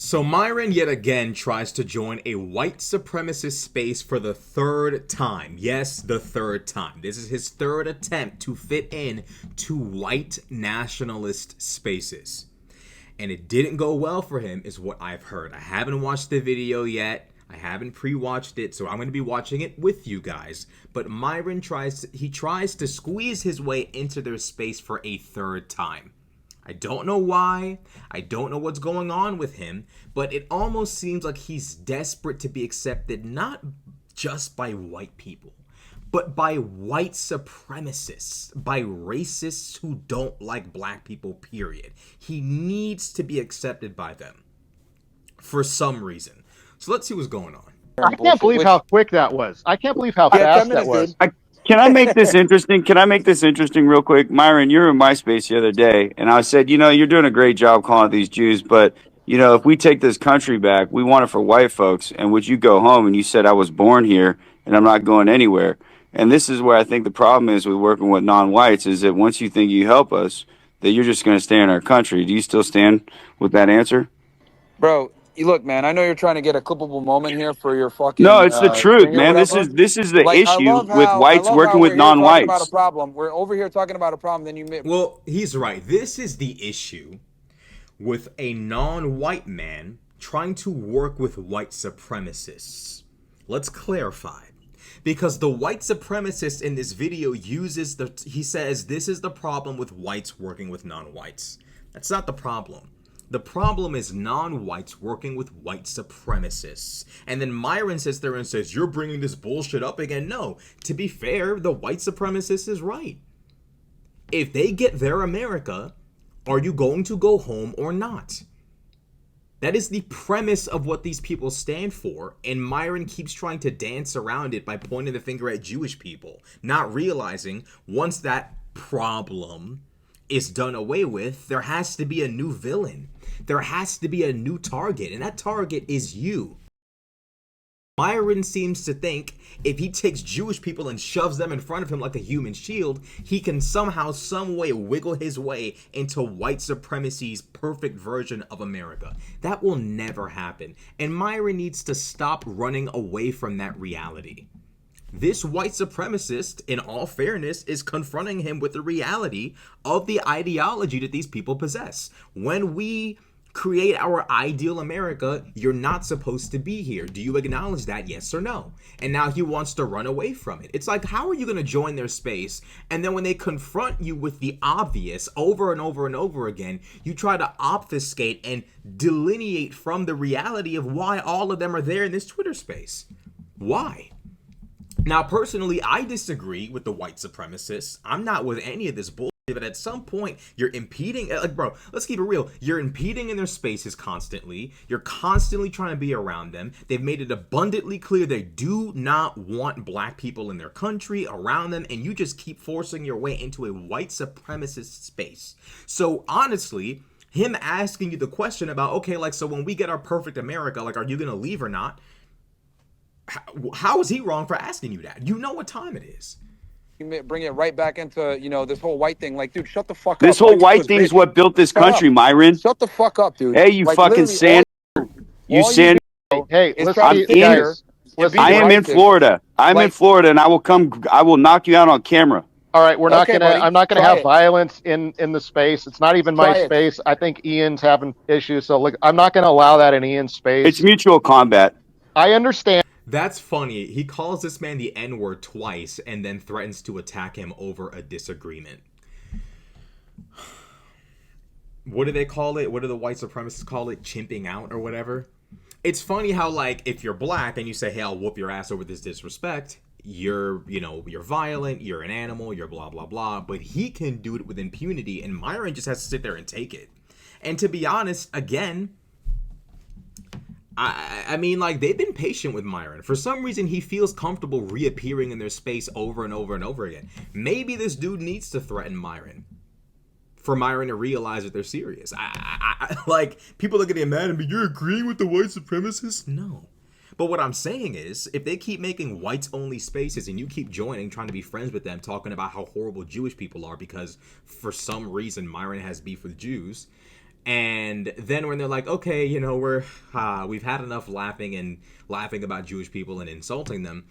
So Myron yet again tries to join a white supremacist space for the third time. Yes, the third time. This is his third attempt to fit in to white nationalist spaces. And it didn't go well for him is what I've heard. I haven't watched the video yet. I haven't pre-watched it, so I'm going to be watching it with you guys. But Myron tries to squeeze his way into their space for a third time. I don't know why. I don't know what's going on with him, but it almost seems like he's desperate to be accepted not just by white people, but by white supremacists, by racists who don't like black people, period. He needs to be accepted by them for some reason. So let's see what's going on. I can't believe how quick that was. I can't believe how fast that was. Can I make this interesting? Can I make this interesting real quick? Myron, you were in my space the other day, and I said, you're doing a great job calling it these Jews, but, if we take this country back, we want it for white folks, and would you go home? And you said, I was born here, and I'm not going anywhere. And this is where I think the problem is with working with non-whites, is that once you think you help us, that you're just going to stay in our country. Do you still stand with that answer? Bro, look, man, I know you're trying to get a clippable moment here for your fucking... No, it's the truth, man. This is the issue with whites working with non-whites. We're over here talking about a problem, then you... Well, he's right. This is the issue with a non-white man trying to work with white supremacists. Let's clarify. Because the white supremacist in this video he says this is the problem with whites working with non-whites. That's not the problem. The problem is non-whites working with white supremacists. And then Myron sits there and says, you're bringing this bullshit up again. No, to be fair, the white supremacist is right. If they get their America, are you going to go home or not? That is the premise of what these people stand for, and Myron keeps trying to dance around it by pointing the finger at Jewish people, not realizing once that problem is done away with, there has to be a new villain. There has to be a new target, and that target is you. Myron seems to think if he takes Jewish people and shoves them in front of him like a human shield, he can somehow, some way wiggle his way into white supremacy's perfect version of America. That will never happen, and Myron needs to stop running away from that reality. This white supremacist, in all fairness, is confronting him with the reality of the ideology that these people possess. When we create our ideal America, you're not supposed to be here. Do you acknowledge that, yes or no? And now he wants to run away from it. It's like, how are you going to join their space? And then when they confront you with the obvious over and over and over again, you try to obfuscate and delineate from the reality of why all of them are there in this Twitter space. Why? Now, personally, I disagree with the white supremacists. I'm not with any of this bullshit. But at some point, you're impeding, like, bro, let's keep it real. You're impeding in their spaces constantly. You're constantly trying to be around them. They've made it abundantly clear they do not want black people in their country, around them, and you just keep forcing your way into a white supremacist space. So, honestly, him asking you the question about, okay, like, so when we get our perfect America, like, are you going to leave or not? How is he wrong for asking you that? You know what time it is. Bring it right back into, this whole white thing. Like, dude, shut the fuck up. This whole white thing is what built this country, Myron. Shut the fuck up, dude. Hey, you fucking sand. You sand. Hey, I'm in Florida. I'm in Florida, and I will knock you out on camera. All right, I'm not gonna have violence in the space. It's not even my space. I think Ian's having issues, so look, I'm not gonna allow that in Ian's space. It's mutual combat. I understand. That's funny. He calls this man the N-word twice and then threatens to attack him over a disagreement. What do they call it? What do the white supremacists call it? Chimping out or whatever? It's funny how, like, if you're black and you say, hey, I'll whoop your ass over this disrespect, you're violent, you're an animal, you're blah, blah, blah. But he can do it with impunity, and Myron just has to sit there and take it. And to be honest, again, I mean, like, they've been patient with Myron. For some reason, he feels comfortable reappearing in their space over and over and over again. Maybe this dude needs to threaten Myron for Myron to realize that they're serious. Like, people are getting mad at me. You're agreeing with the white supremacists? No. But what I'm saying is, if they keep making whites-only spaces and you keep joining, trying to be friends with them, talking about how horrible Jewish people are because for some reason Myron has beef with Jews, And then when they're like, okay, we've had enough laughing about Jewish people and insulting them.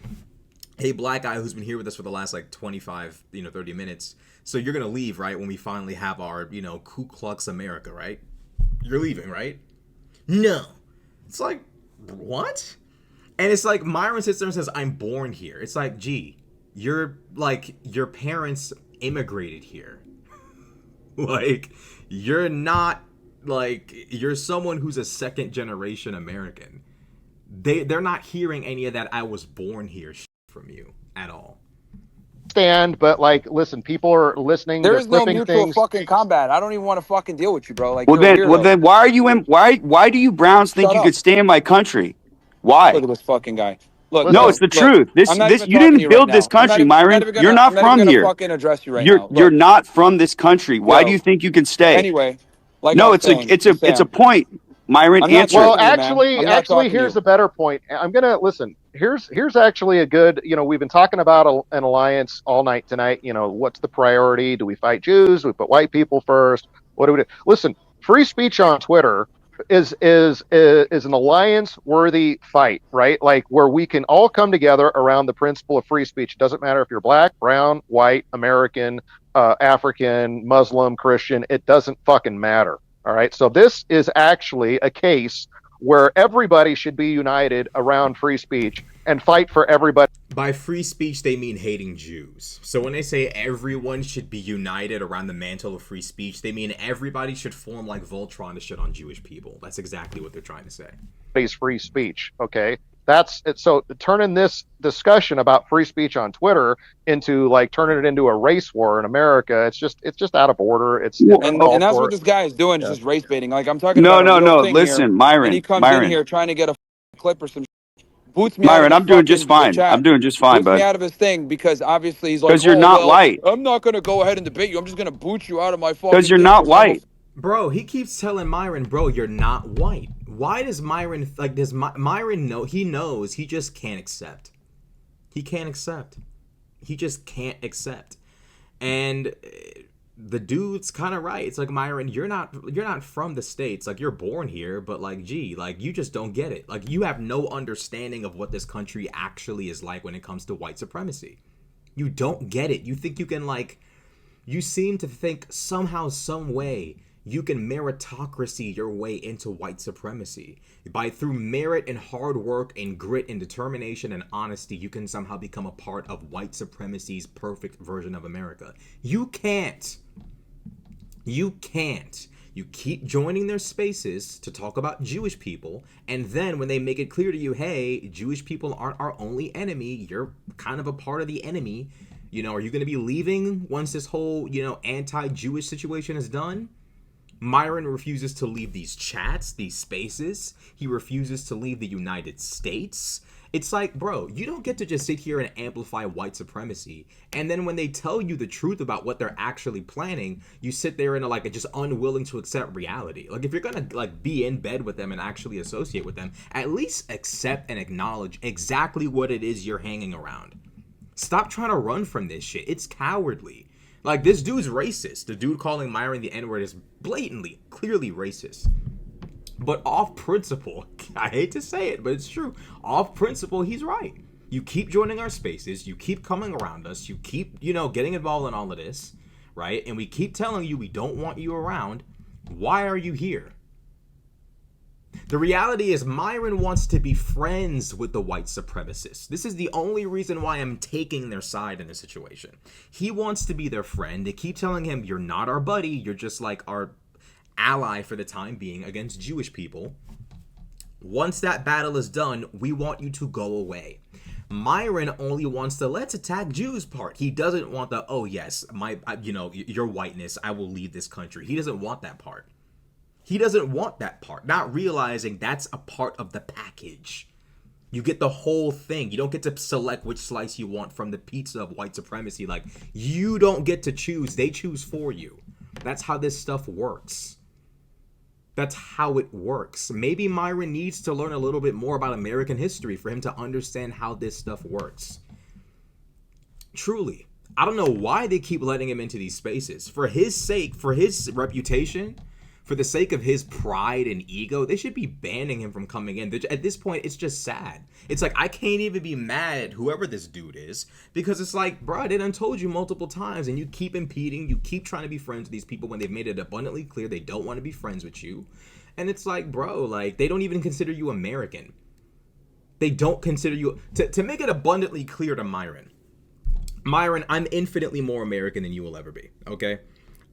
Hey, black guy who's been here with us for the last like 25, 30 minutes. So you're going to leave, right? When we finally have our, Ku Klux America, right? You're leaving, right? No. It's like, what? And it's like Myron sits there and says, I'm born here. It's like, gee, you're like, your parents immigrated here. Like, you're not, like, you're someone who's a second generation American. They're not hearing any of that I was born here from you at all. But like, listen, people are listening. There is no mutual fucking combat. I don't even want to fucking deal with you, bro. Like, well then, why are you in? Why do you Browns think you could stay in my country? Why? Look at this fucking guy. Look, no, it's the truth. This you didn't build this country, Myron. You're not from here. I'm fucking address you right now. You're not from this country. Why do you think you can stay? Anyway, like no, it's a point, Myron. Answer. Well, actually, here's a better point. I'm gonna listen. Here's actually a good. We've been talking about an alliance all night tonight. What's the priority? Do we fight Jews? Do we put white people first? What do we do? Listen, free speech on Twitter is an alliance worthy fight, right? Like, where we can all come together around the principle of free speech. It doesn't matter if you're black, brown, white, American, African, Muslim, Christian. It doesn't fucking matter. All right. So this is actually a case where everybody should be united around free speech and fight for everybody. By free speech, they mean hating Jews. So when they say everyone should be united around the mantle of free speech, they mean everybody should form like Voltron to shit on Jewish people. That's exactly what they're trying to say. It's free speech, okay? That's it. So turning this discussion about free speech on Twitter into like turning it into a race war in America, it's just out of order. And that's what this guy is doing, is just race baiting. Like, I'm talking about no. Listen, here, Myron. And he comes in here trying to get a clip or some. Boots me Myron, out I'm doing just fine. I'm doing just fine, boots me out of his thing because obviously he's like, because you're not white. I'm not going to go ahead and debate you. I'm just going to boot you out of my fucking. Because you're not white. Bro, he keeps telling Myron, bro, you're not white. Why does Myron, like, Myron know? He knows. He just can't accept. He can't accept. He just can't accept. And the dude's kind of right. It's like, Myron, you're not from the States. Like, you're born here, but like, gee, like, you just don't get it. Like, you have no understanding of what this country actually is like when it comes to white supremacy. You don't get it. You think you can, like, you seem to think somehow, some way, you can meritocracy your way into white supremacy. Through merit and hard work and grit and determination and honesty, you can somehow become a part of white supremacy's perfect version of America. You can't. You can't. You keep joining their spaces to talk about Jewish people, and then when they make it clear to you, hey, Jewish people aren't our only enemy, you're kind of a part of the enemy. Are you going to be leaving once this whole, anti-Jewish situation is done? Myron refuses to leave these chats, these spaces. He refuses to leave the United States. It's like, bro, you don't get to just sit here and amplify white supremacy. And then when they tell you the truth about what they're actually planning, you sit there and are like just unwilling to accept reality. Like, if you're going to like be in bed with them and actually associate with them, at least accept and acknowledge exactly what it is you're hanging around. Stop trying to run from this shit. It's cowardly. Like, this dude's racist. The dude calling Myron the N-word is blatantly, clearly racist. But off principle, I hate to say it, but it's true. Off principle, he's right. You keep joining our spaces. You keep coming around us. You keep, getting involved in all of this, right? And we keep telling you we don't want you around. Why are you here? The reality is Myron wants to be friends with the white supremacists. This is the only reason why I'm taking their side in this situation. He wants to be their friend. They keep telling him, you're not our buddy. You're just like our ally for the time being against Jewish people. Once that battle is done, we want you to go away. Myron only wants the let's attack Jews part. He doesn't want the, oh yes, your whiteness, I will leave this country. He doesn't want that part. He doesn't want that part, not realizing that's a part of the package. You get the whole thing. You don't get to select which slice you want from the pizza of white supremacy. Like, you don't get to choose. They choose for you. That's how this stuff works. That's how it works. Maybe Myron needs to learn a little bit more about American history for him to understand how this stuff works. Truly. I don't know why they keep letting him into these spaces. For his sake, for his reputation, For the sake of his pride and ego, they should be banning him from coming in. At this point, it's just sad. It's like, I can't even be mad at whoever this dude is, because it's like, bro, they done told you multiple times, and you keep impeding, you keep trying to be friends with these people when they've made it abundantly clear they don't want to be friends with you. And it's like, bro, like, they don't even consider you American. They don't consider you, to make it abundantly clear to Myron, I'm infinitely more American than you will ever be, okay?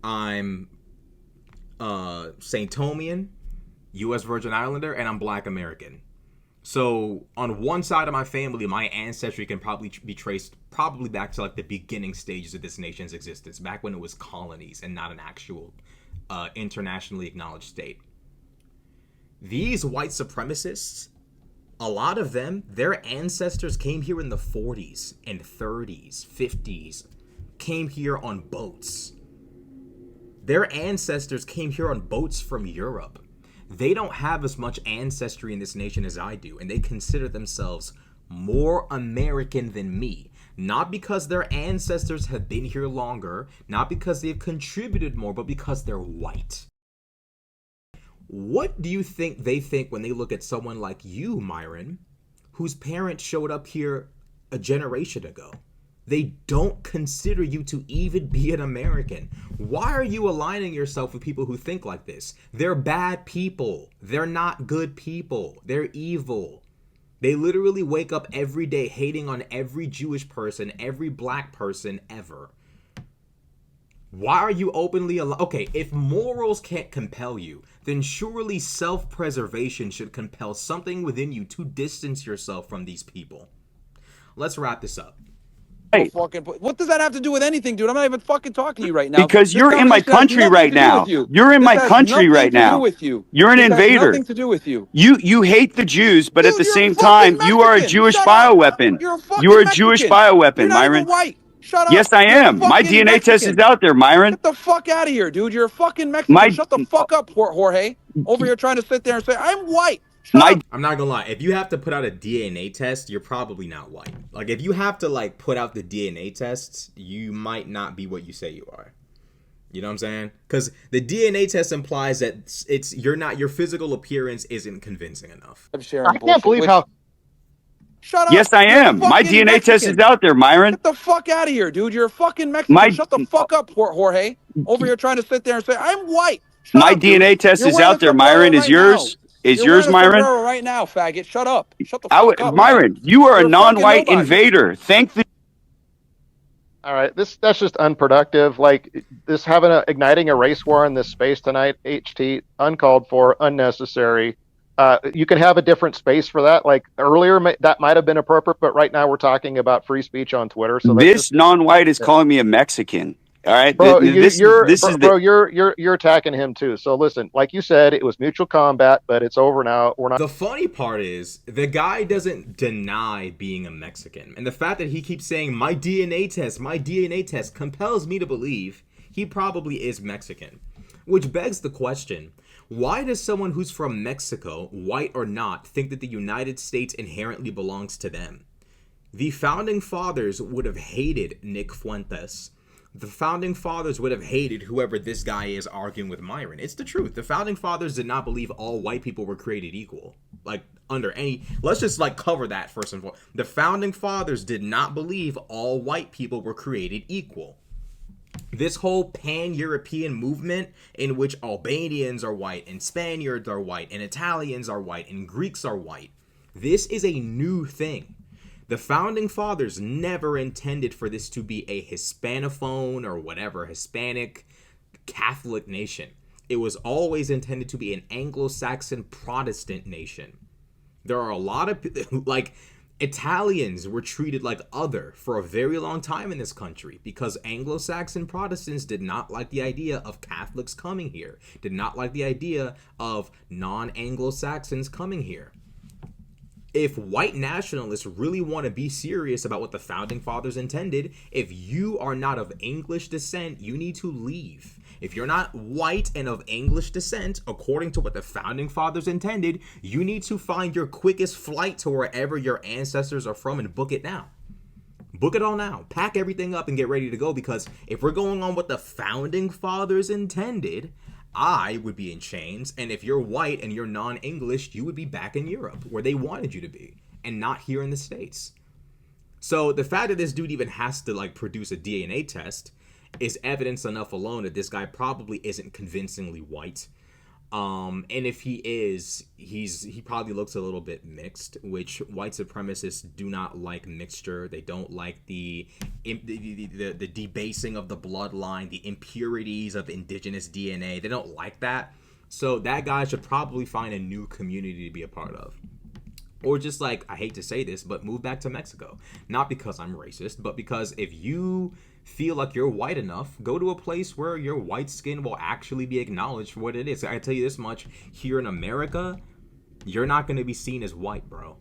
I'm St. Tomian, U.S. Virgin Islander, and I'm Black American. So on one side of my family, my ancestry can probably be traced back to like the beginning stages of this nation's existence, back when it was colonies and not an actual internationally acknowledged state. These white supremacists, a lot of them, their ancestors came here in the 40s and 30s, 50s, came here on boats. Their ancestors came here on boats from Europe. They don't have as much ancestry in this nation as I do, and they consider themselves more American than me. Not because their ancestors have been here longer, not because they've contributed more, but because they're white. What do you think they think when they look at someone like you, Myron, whose parents showed up here a generation ago? They don't consider you to even be an American. Why are you aligning yourself with people who think like this? They're bad people. They're not good people. They're evil. They literally wake up every day hating on every Jewish person, every black person ever. Why are you openly okay, if morals can't compel you, then surely self-preservation should compel something within you to distance yourself from these people. Let's wrap this up. Hey. What does that have to do with anything, dude? I'm not even fucking talking to you right now. Because you're in my country right now. You're in my country right now. You're an invader. Nothing to do with you. You hate the Jews, but at the same time, you are a Jewish bioweapon. You're a Jewish bioweapon, Myron. White. Shut up. Yes, I am. My DNA test is out there, Myron. Get the fuck out of here, dude. You're a fucking Mexican. Shut the fuck up, Jorge. Over here trying to sit there and say, I'm white. I'm not gonna lie. If you have to put out a DNA test, you're probably not white. Like, if you have to, like, put out the DNA tests, you might not be what you say you are. You know what I'm saying? Because the DNA test implies that your physical appearance isn't convincing enough. I can't believe how... Shut up. Yes, I am. My DNA test is out there, Myron. Get the fuck out of here, dude. You're a fucking Mexican. Shut the fuck up, Jorge. Over here trying to sit there and say, I'm white. My DNA test is out there, Myron. Is yours? Is yours, Myron? Right now, faggot. Shut up. Shut the fuck up. Myron, you are a non-white invader. Thank the... All right, that's just unproductive. Like, this igniting a race war in this space tonight, HT, uncalled for, unnecessary. You can have a different space for that. Like, earlier, that might have been appropriate, but right now we're talking about free speech on Twitter. So this non-white is calling me a Mexican. All right, bro, you're attacking him too. So listen, like you said, it was mutual combat, but it's over now. We're not. The funny part is the guy doesn't deny being a Mexican, and the fact that he keeps saying my DNA test compels me to believe he probably is Mexican, which begs the question: why does someone who's from Mexico, white or not, think that the United States inherently belongs to them? The founding fathers would have hated Nick Fuentes. The founding fathers would have hated whoever this guy is arguing with Myron. It's the truth. The founding fathers did not believe all white people were created equal. Like, under any... Let's just, like, cover that first and foremost. The founding fathers did not believe all white people were created equal. This whole pan-European movement in which Albanians are white and Spaniards are white and Italians are white and Greeks are white, this is a new thing. The founding fathers never intended for this to be a Hispanophone or whatever, Hispanic Catholic nation. It was always intended to be an Anglo-Saxon Protestant nation. There are a lot of, like, Italians were treated like other for a very long time in this country because Anglo-Saxon Protestants did not like the idea of Catholics coming here, did not like the idea of non-Anglo-Saxons coming here. If white nationalists really want to be serious about what the founding fathers intended, if you are not of English descent, you need to leave. If you're not white and of English descent, according to what the founding fathers intended, you need to find your quickest flight to wherever your ancestors are from and book it now. Book it all now. Pack everything up and get ready to go, because if we're going on what the founding fathers intended, I would be in chains, and if you're white and you're non-English, you would be back in Europe where they wanted you to be, and not here in the States. So the fact that this dude even has to like produce a DNA test is evidence enough alone that this guy probably isn't convincingly white. And if he is, he probably looks a little bit mixed, which white supremacists do not like mixture. They don't like the debasing of the bloodline, the impurities of indigenous DNA. They don't like that. So that guy should probably find a new community to be a part of. Or just like, I hate to say this, but move back to Mexico. Not because I'm racist, but because if you feel like you're white enough, go to a place where your white skin will actually be acknowledged for what it is. I tell you this much, here in America, you're not going to be seen as white, bro.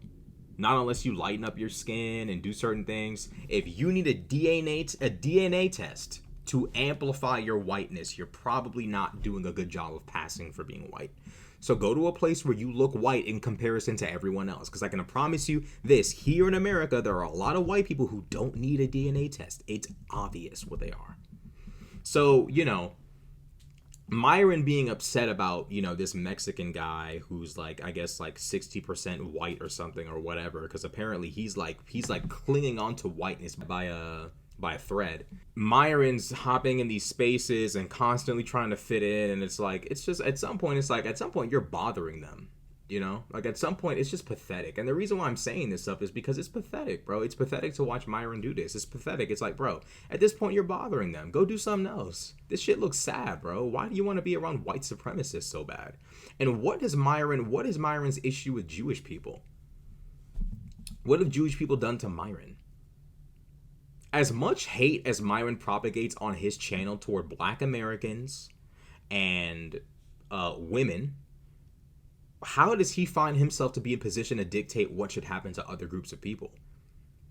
Not unless you lighten up your skin and do certain things. If you need a DNA test to amplify your whiteness, you're probably not doing a good job of passing for being white. So go to a place where you look white in comparison to everyone else. Because I can promise you this, here in America, there are a lot of white people who don't need a DNA test. It's obvious what they are. So, you know, Myron being upset about, you know, this Mexican guy who's like, I guess like 60% white or something or whatever. Because apparently he's like clinging on to whiteness by a thread. Myron's hopping in these spaces and constantly trying to fit in, and it's just at some point you're bothering them, you know? Like at some point it's just pathetic. And the reason why I'm saying this stuff is because it's pathetic, bro. It's pathetic to watch Myron do this. It's pathetic. It's like, bro, at this point you're bothering them. Go do something else. This shit looks sad, bro. Why do you want to be around white supremacists so bad? And what is Myron's issue with Jewish people? What have Jewish people done to Myron? As much hate as Myron propagates on his channel toward Black Americans and women, how does he find himself to be in position to dictate what should happen to other groups of people?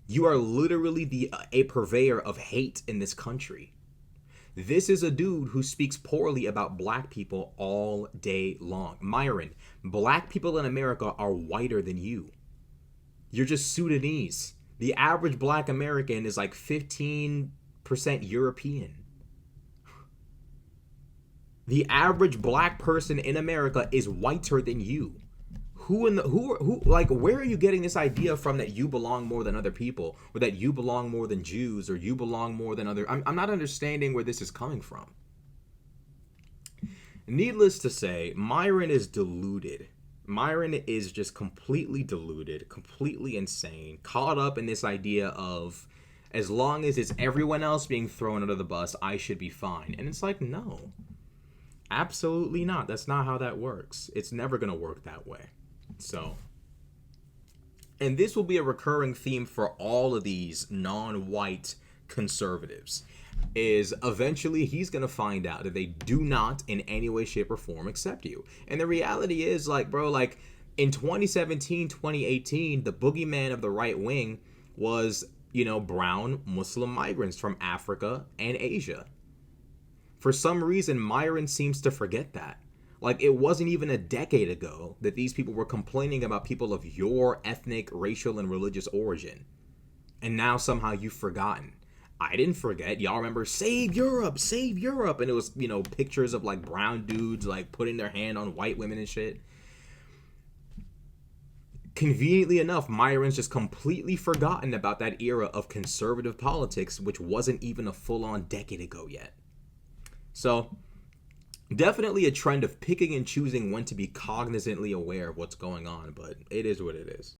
You are literally a purveyor of hate in this country. This is a dude who speaks poorly about black people all day long. Myron, black people in America are whiter than you. You're just Sudanese. The average black American is like 15% European. The average black person in America is whiter than you. Where are you getting this idea from that you belong more than other people, or that you belong more than Jews, or you belong more than other? I'm not understanding where this is coming from. Needless to say, Myron is deluded. Myron is just completely deluded, completely insane, caught up in this idea of as long as it's everyone else being thrown under the bus, I should be fine. And it's like, no, absolutely not. That's not how that works. It's never going to work that way. So, and this will be a recurring theme for all of these non-white conservatives, is eventually he's going to find out that they do not in any way, shape, or form accept you. And the reality is, like, bro, like in 2017, 2018, the boogeyman of the right wing was, you know, brown Muslim migrants from Africa and Asia. For some reason, Myron seems to forget that. Like, it wasn't even a decade ago that these people were complaining about people of your ethnic, racial, and religious origin. And now somehow you've forgotten. I didn't forget. Y'all remember, save Europe, save Europe. And it was, you know, pictures of like brown dudes like putting their hand on white women and shit. Conveniently enough, Myron's just completely forgotten about that era of conservative politics, which wasn't even a full-on decade ago yet. So, definitely a trend of picking and choosing when to be cognizantly aware of what's going on, but it is what it is.